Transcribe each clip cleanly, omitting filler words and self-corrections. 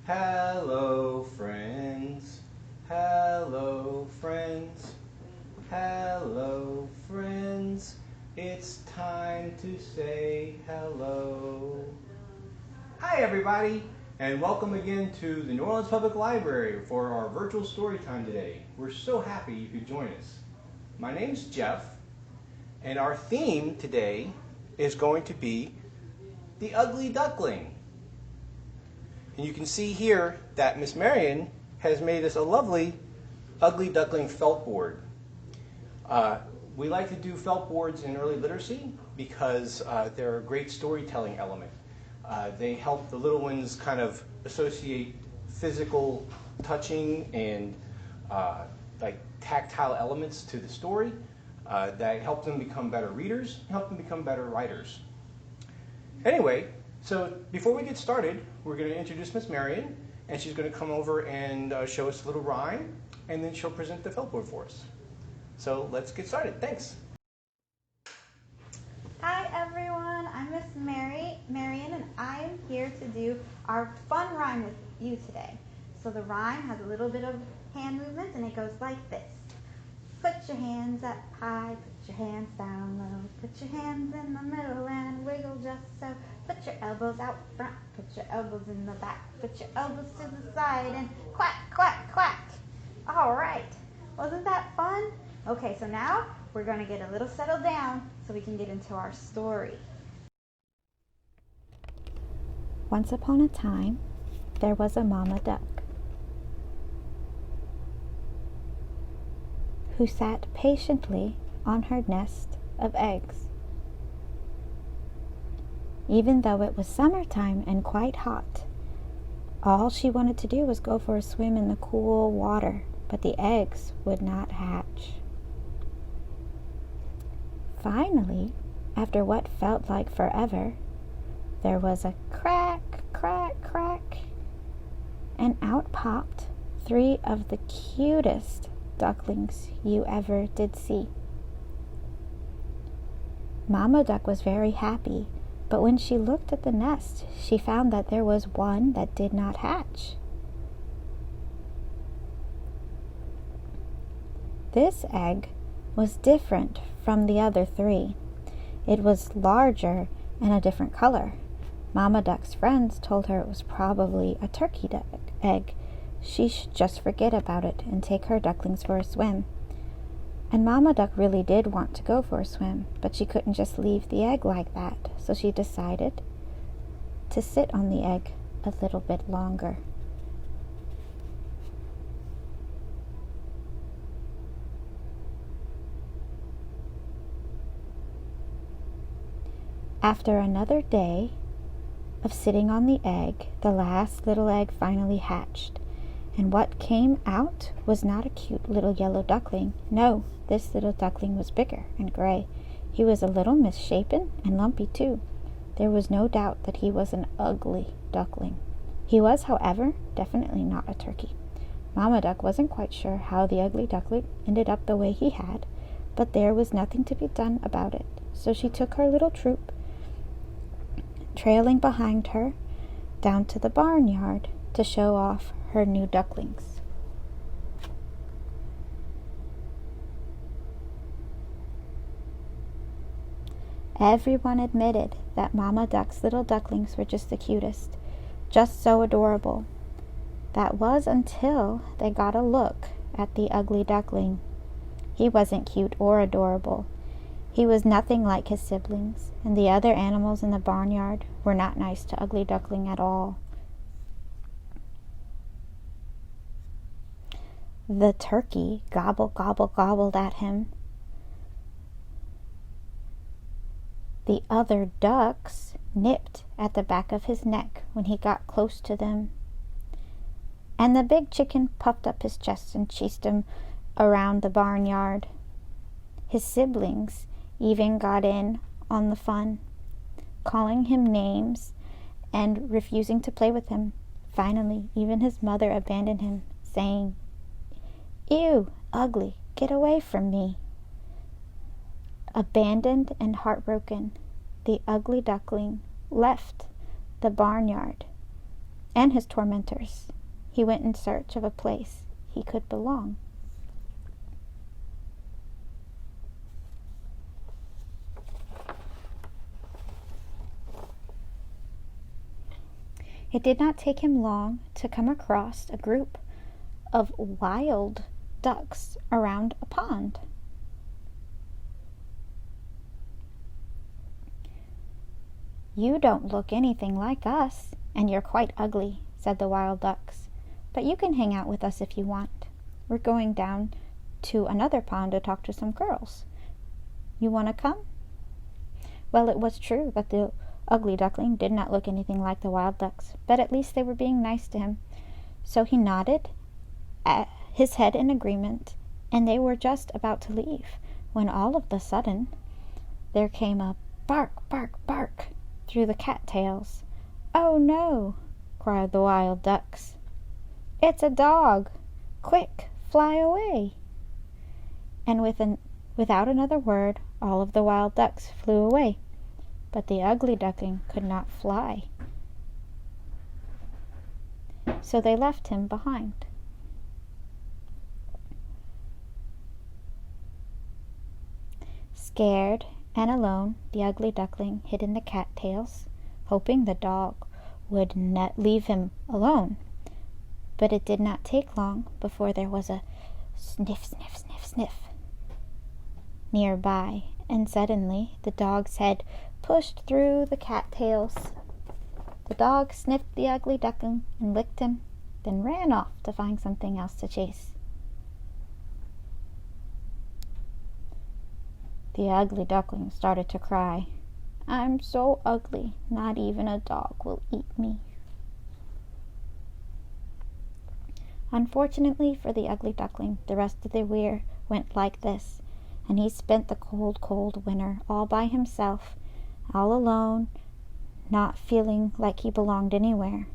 Hello, friends. Hello, friends. Hello, friends. It's time to say hello. Hi, everybody, and welcome again to the New Orleans Public Library for our virtual story time today. We're so happy you could join us. My name's Jeff, and our theme today is going to be the Ugly Duckling. And you can see here that Miss Marian has made us a lovely Ugly Duckling felt board. We like to do felt boards in early literacy because they're a great storytelling element. They help the little ones kind of associate physical touching and like tactile elements to the story that help them become better readers and help them become better writers. Anyway, so before we get started, we're going to introduce Miss Marian, and she's going to come over and show us a little rhyme, and then she'll present the felt board for us. So let's get started. Thanks. Hi everyone, I'm Miss Marian, and I am here to do our fun rhyme with you today. So the rhyme has a little bit of hand movement, and it goes like this. Put your hands up high, put your hands down low, put your hands in the middle and wiggle just so. Put your elbows out front, put your elbows in the back, put your elbows to the side and quack, quack, quack. All right, wasn't that fun? Okay, so now we're going to get a little settled down so we can get into our story. Once upon a time, there was a mama duck who sat patiently on her nest of eggs. Even though it was summertime and quite hot, all she wanted to do was go for a swim in the cool water, but the eggs would not hatch. Finally, after what felt like forever, there was a crack, crack, crack, and out popped 3 of the cutest ducklings you ever did see. Mama Duck was very happy, but when she looked at the nest, she found that there was one that did not hatch. This egg was different from the other 3. It was larger and a different color. Mama Duck's friends told her it was probably a turkey duck egg. She should just forget about it and take her ducklings for a swim. And Mama Duck really did want to go for a swim, but she couldn't just leave the egg like that, so she decided to sit on the egg a little bit longer. After another day of sitting on the egg, the last little egg finally hatched. And what came out was not a cute little yellow duckling. No, this little duckling was bigger and gray. He was a little misshapen and lumpy too. There was no doubt that he was an ugly duckling. He was, however, definitely not a turkey. Mama Duck wasn't quite sure how the ugly duckling ended up the way he had, but there was nothing to be done about it. So she took her little troop, trailing behind her, down to the barnyard to show off her new ducklings. Everyone admitted that Mama Duck's little ducklings were just the cutest, just so adorable. That was until they got a look at the ugly duckling. He wasn't cute or adorable. He was nothing like his siblings, and the other animals in the barnyard were not nice to Ugly Duckling at all. The turkey gobble, gobble, gobbled at him. The other ducks nipped at the back of his neck when he got close to them. And the big chicken puffed up his chest and chased him around the barnyard. His siblings even got in on the fun, calling him names and refusing to play with him. Finally, even his mother abandoned him, saying, "Ew, ugly, get away from me." Abandoned and heartbroken, the ugly duckling left the barnyard and his tormentors. He went in search of a place he could belong. It did not take him long to come across a group of wild ducks around a pond. "You don't look anything like us, and you're quite ugly," said the wild ducks. "But you can hang out with us if you want. We're going down to another pond to talk to some girls. You want to come?" Well, it was true that the ugly duckling did not look anything like the wild ducks, but at least they were being nice to him. So he nodded his head in agreement, and they were just about to leave when all of a sudden there came a bark, bark, bark through the cattails. "Oh no!" cried the wild ducks. "It's a dog! Quick, fly away!" And without another word, all of the wild ducks flew away. But the ugly duckling could not fly, so they left him behind. Scared and alone, the ugly duckling hid in the cattails, hoping the dog would not leave him alone. But it did not take long before there was a sniff, sniff, sniff, sniff nearby, and suddenly the dog's head pushed through the cattails. The dog sniffed the ugly duckling and licked him, then ran off to find something else to chase. The ugly duckling started to cry. "I'm so ugly, not even a dog will eat me." Unfortunately for the ugly duckling, the rest of the year went like this, and he spent the cold, cold winter all by himself, all alone, not feeling like he belonged anywhere.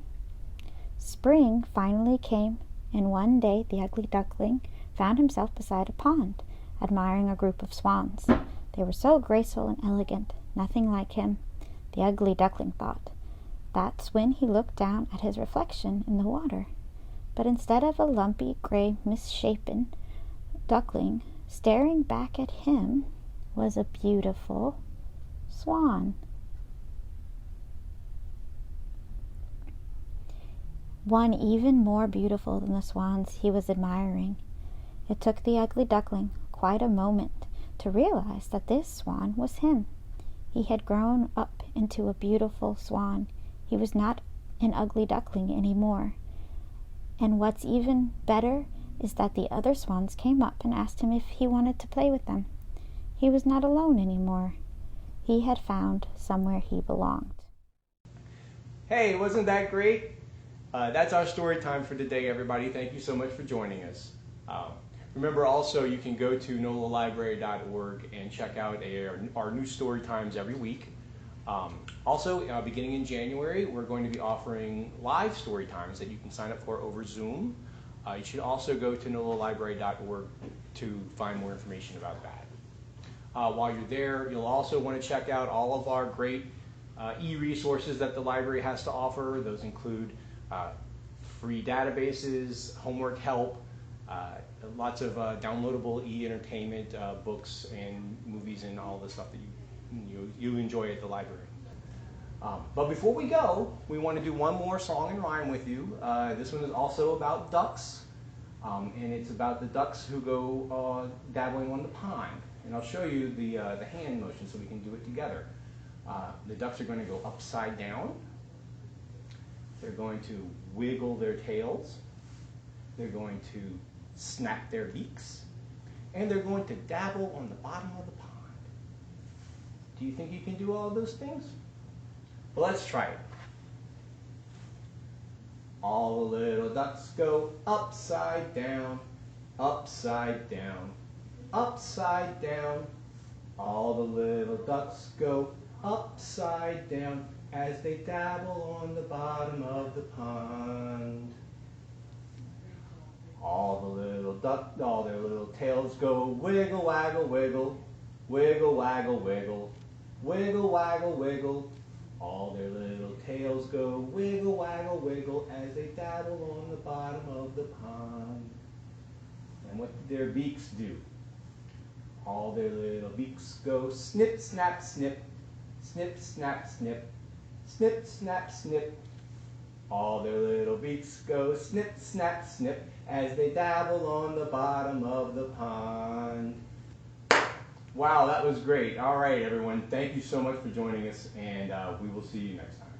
Spring finally came, and one day the ugly duckling found himself beside a pond, admiring a group of swans. They were so graceful and elegant, nothing like him, the ugly duckling thought. That's when he looked down at his reflection in the water. But instead of a lumpy, gray, misshapen duckling, staring back at him was a beautiful swan. One even more beautiful than the swans he was admiring. It took the ugly duckling quite a moment to realize that this swan was him. He had grown up into a beautiful swan. He was not an ugly duckling anymore. And what's even better is that the other swans came up and asked him if he wanted to play with them. He was not alone anymore. He had found somewhere he belonged. Hey, wasn't that great? That's our story time for today, everybody. Thank you so much for joining us. Remember also, you can go to nolalibrary.org and check out our new story times every week. Also, beginning in January, we're going to be offering live story times that you can sign up for over Zoom. You should also go to nolalibrary.org to find more information about that. While you're there, you'll also want to check out all of our great e-resources that the library has to offer. Those include free databases, homework help, lots of downloadable e-entertainment, books and movies and all the stuff that you enjoy at the library. But before we go, we want to do one more song and rhyme with you. This one is also about ducks, and it's about the ducks who go dabbling on the pond. And I'll show you the hand motion so we can do it together. The ducks are going to go upside down. They're going to wiggle their tails. They're going to snap their beaks. And they're going to dabble on the bottom of the pond. Do you think you can do all of those things? Well, let's try it. All the little ducks go upside down, upside down, upside down. All the little ducks go upside down as they dabble on the bottom of the pond. All their little tails go wiggle, waggle, wiggle, wiggle, waggle, wiggle, wiggle, waggle, wiggle. All their little tails go wiggle, waggle, wiggle wiggle as they dabble on the bottom of the pond. And what did their beaks do? All their little beaks go snip, snap, snip, snip, snap, snip, snip, snap, snip. All their little beaks go snip, snap, snip as they dabble on the bottom of the pond. Wow, that was great. All right, everyone. Thank you so much for joining us, and we will see you next time.